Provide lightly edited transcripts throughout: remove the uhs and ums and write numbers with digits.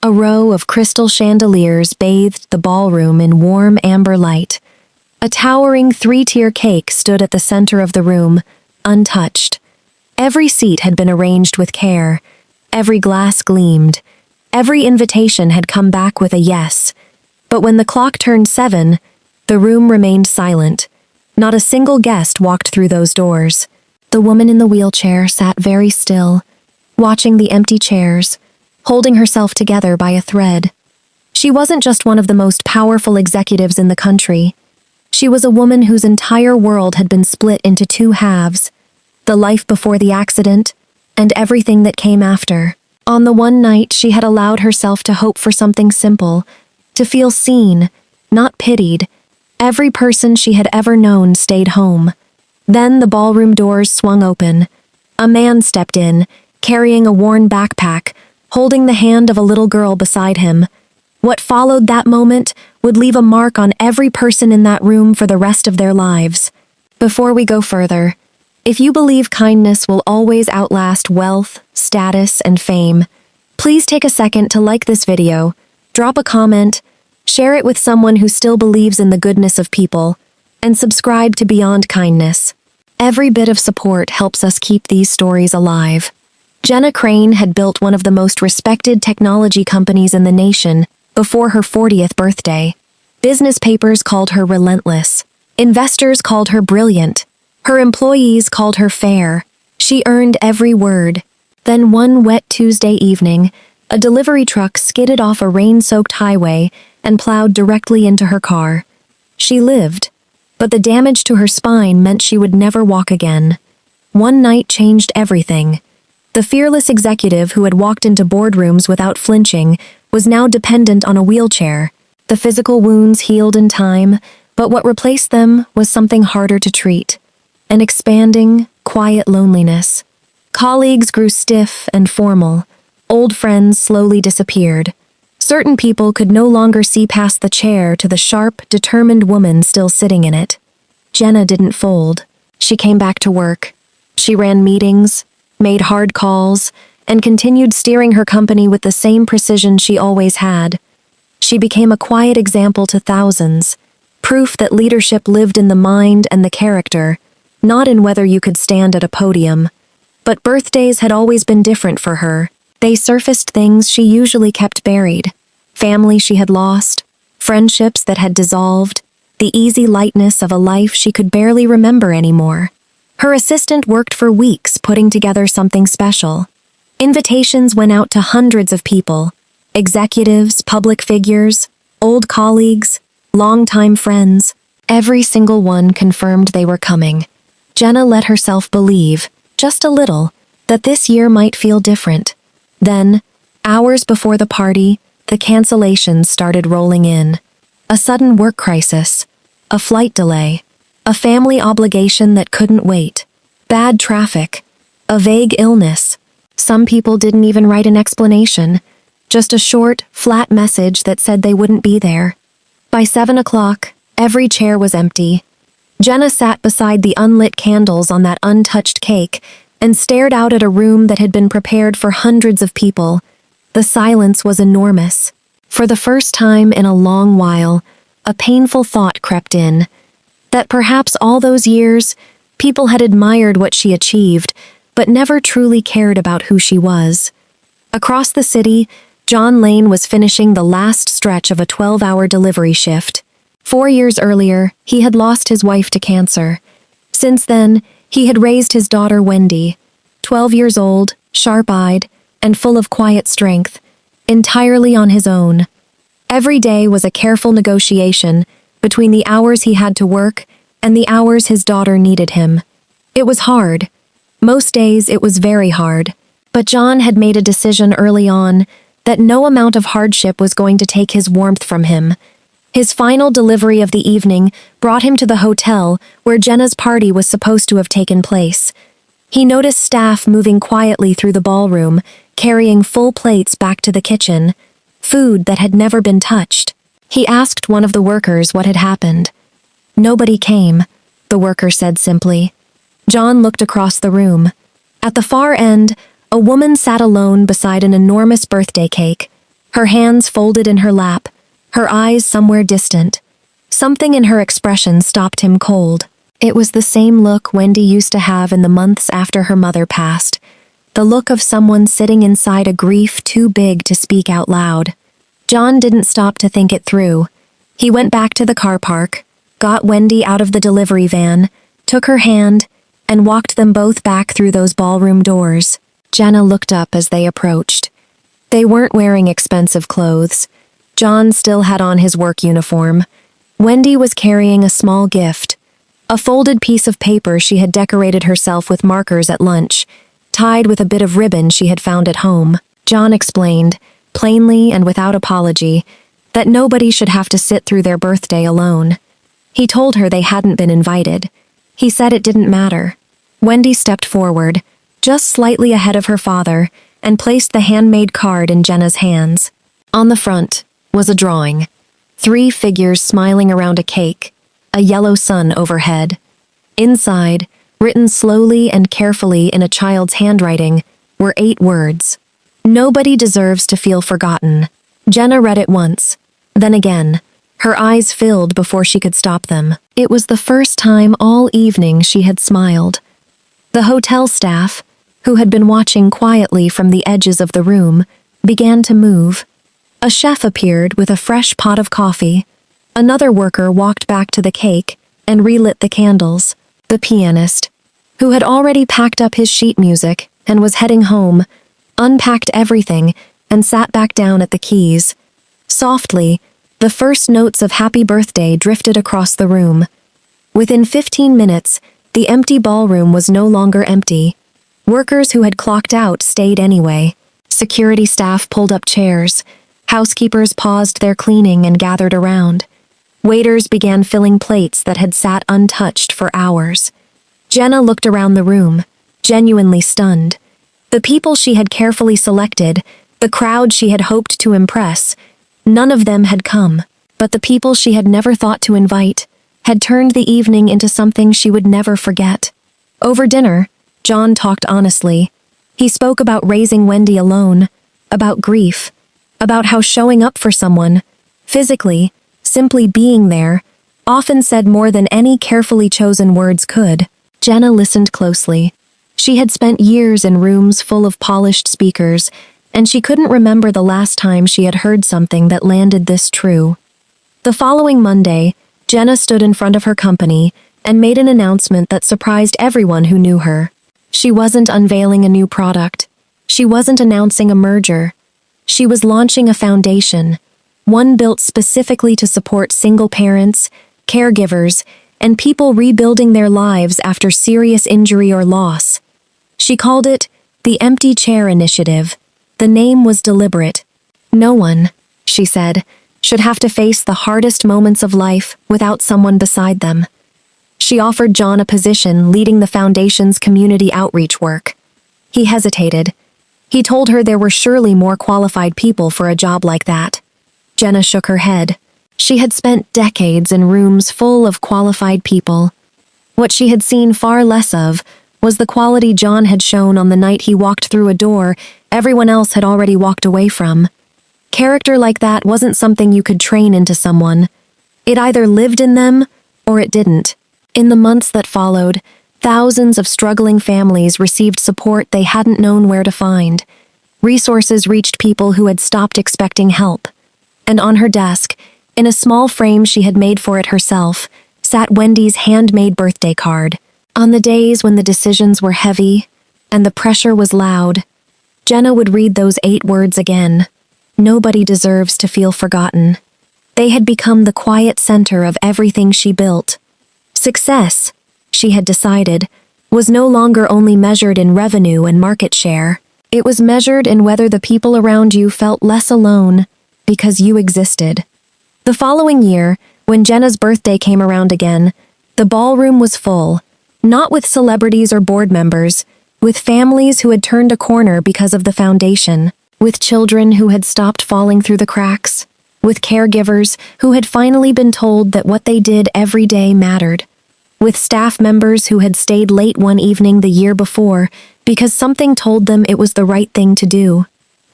A row of crystal chandeliers bathed the ballroom in warm amber light. A towering three-tier cake stood at the center of the room, untouched. Every seat had been arranged with care. Every glass gleamed. Every invitation had come back with a yes. But when the clock turned 7, the room remained silent. Not a single guest walked through those doors. The woman in the wheelchair sat very still, watching the empty chairs, holding herself together by a thread. She wasn't just one of the most powerful executives in the country. She was a woman whose entire world had been split into two halves, the life before the accident and everything that came after. On the one night, she had allowed herself to hope for something simple, to feel seen, not pitied. Every person she had ever known stayed home. Then the ballroom doors swung open. A man stepped in, carrying a worn backpack, holding the hand of a little girl beside him. What followed that moment would leave a mark on every person in that room for the rest of their lives. Before we go further, if you believe kindness will always outlast wealth, status, and fame, please take a second to like this video, drop a comment, share it with someone who still believes in the goodness of people, and subscribe to Beyond Kindness. Every bit of support helps us keep these stories alive. Jenna Crane had built one of the most respected technology companies in the nation before her 40th birthday. Business papers called her relentless. Investors called her brilliant. Her employees called her fair. She earned every word. Then one wet Tuesday evening, a delivery truck skidded off a rain-soaked highway and plowed directly into her car. She lived, but the damage to her spine meant she would never walk again. One night changed everything. The fearless executive who had walked into boardrooms without flinching was now dependent on a wheelchair. The physical wounds healed in time, but what replaced them was something harder to treat. An expanding, quiet loneliness. Colleagues grew stiff and formal. Old friends slowly disappeared. Certain people could no longer see past the chair to the sharp, determined woman still sitting in it. Jenna didn't fold. She came back to work. She ran meetings, made hard calls, and continued steering her company with the same precision she always had. She became a quiet example to thousands, proof that leadership lived in the mind and the character, not in whether you could stand at a podium. But birthdays had always been different for her. They surfaced things she usually kept buried. Family she had lost, friendships that had dissolved, the easy lightness of a life she could barely remember anymore. Her assistant worked for weeks putting together something special. Invitations went out to hundreds of people, executives, public figures, old colleagues, longtime friends. Every single one confirmed they were coming. Jenna let herself believe, just a little, that this year might feel different. Then, hours before the party, the cancellations started rolling in. A sudden work crisis, a flight delay, a family obligation that couldn't wait, bad traffic, a vague illness. Some people didn't even write an explanation, just a short, flat message that said they wouldn't be there. By 7 o'clock, every chair was empty. Jenna sat beside the unlit candles on that untouched cake and stared out at a room that had been prepared for hundreds of people. The silence was enormous. For the first time in a long while, a painful thought crept in, that perhaps all those years, people had admired what she achieved, but never truly cared about who she was. Across the city, John Lane was finishing the last stretch of a 12-hour delivery shift. 4 years earlier, he had lost his wife to cancer. Since then, he had raised his daughter Wendy, 12 years old, sharp-eyed, and full of quiet strength, entirely on his own. Every day was a careful negotiation between the hours he had to work and the hours his daughter needed him. It was hard. Most days it was very hard, but John had made a decision early on that no amount of hardship was going to take his warmth from him. His final delivery of the evening brought him to the hotel where Jenna's party was supposed to have taken place. He noticed staff moving quietly through the ballroom, carrying full plates back to the kitchen, food that had never been touched. He asked one of the workers what had happened. "Nobody came," the worker said simply. John looked across the room. At the far end, a woman sat alone beside an enormous birthday cake, her hands folded in her lap, her eyes somewhere distant. Something in her expression stopped him cold. It was the same look Wendy used to have in the months after her mother passed, the look of someone sitting inside a grief too big to speak out loud. John didn't stop to think it through. He went back to the car park, got Wendy out of the delivery van, took her hand, and walked them both back through those ballroom doors. Jenna looked up as they approached. They weren't wearing expensive clothes. John still had on his work uniform. Wendy was carrying a small gift, a folded piece of paper she had decorated herself with markers at lunch, tied with a bit of ribbon she had found at home. John explained, plainly and without apology, that nobody should have to sit through their birthday alone. He told her they hadn't been invited. He said it didn't matter. Wendy stepped forward, just slightly ahead of her father, and placed the handmade card in Jenna's hands. On the front was a drawing. 3 figures smiling around a cake, a yellow sun overhead. Inside, written slowly and carefully in a child's handwriting, were 8 words. Nobody deserves to feel forgotten. Jenna read it once, then again. Her eyes filled before she could stop them. It was the first time all evening she had smiled. The hotel staff, who had been watching quietly from the edges of the room, began to move. A chef appeared with a fresh pot of coffee. Another worker walked back to the cake and relit the candles. The pianist, who had already packed up his sheet music and was heading home, unpacked everything and sat back down at the keys. Softly, the first notes of Happy Birthday drifted across the room. Within 15 minutes, the empty ballroom was no longer empty. Workers who had clocked out stayed anyway. Security staff pulled up chairs. Housekeepers paused their cleaning and gathered around. Waiters began filling plates that had sat untouched for hours. Jenna looked around the room, genuinely stunned. The people she had carefully selected, the crowd she had hoped to impress, none of them had come. But the people she had never thought to invite had turned the evening into something she would never forget. Over dinner, John talked honestly. He spoke about raising Wendy alone, about grief, about how showing up for someone, physically, simply being there, often said more than any carefully chosen words could. Jenna listened closely. She had spent years in rooms full of polished speakers, and she couldn't remember the last time she had heard something that landed this true. The following Monday, Jenna stood in front of her company and made an announcement that surprised everyone who knew her. She wasn't unveiling a new product. She wasn't announcing a merger. She was launching a foundation, one built specifically to support single parents, caregivers, and people rebuilding their lives after serious injury or loss. She called it the Empty Chair Initiative. The name was deliberate. No one, she said, should have to face the hardest moments of life without someone beside them. She offered John a position leading the foundation's community outreach work. He hesitated. He told her there were surely more qualified people for a job like that. Jenna shook her head. She had spent decades in rooms full of qualified people. What she had seen far less of was the quality John had shown on the night he walked through a door everyone else had already walked away from. Character like that wasn't something you could train into someone. It either lived in them or it didn't. In the months that followed, thousands of struggling families received support they hadn't known where to find. Resources reached people who had stopped expecting help. And on her desk, in a small frame she had made for it herself, sat Wendy's handmade birthday card. On the days when the decisions were heavy and the pressure was loud, Jenna would read those 8 words again. Nobody deserves to feel forgotten. They had become the quiet center of everything she built. Success, she had decided, was no longer only measured in revenue and market share. It was measured in whether the people around you felt less alone because you existed. The following year, when Jenna's birthday came around again, the ballroom was full, not with celebrities or board members, with families who had turned a corner because of the foundation, with children who had stopped falling through the cracks, with caregivers who had finally been told that what they did every day mattered, with staff members who had stayed late one evening the year before because something told them it was the right thing to do.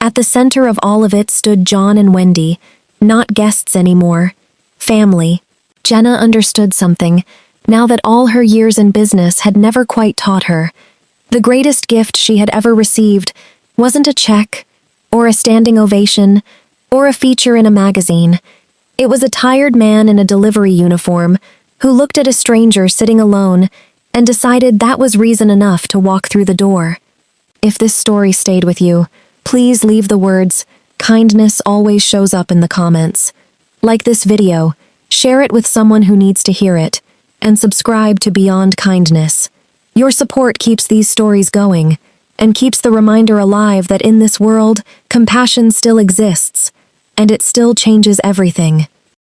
At the center of all of it stood John and Wendy, not guests anymore. Family. Jenna understood something, now that all her years in business had never quite taught her. The greatest gift she had ever received wasn't a check, or a standing ovation, or a feature in a magazine. It was a tired man in a delivery uniform who looked at a stranger sitting alone and decided that was reason enough to walk through the door. If this story stayed with you, please leave the words, "Kindness always shows up" in the comments. Like this video, share it with someone who needs to hear it, and subscribe to Beyond Kindness. Your support keeps these stories going, and keeps the reminder alive that in this world, compassion still exists, and it still changes everything.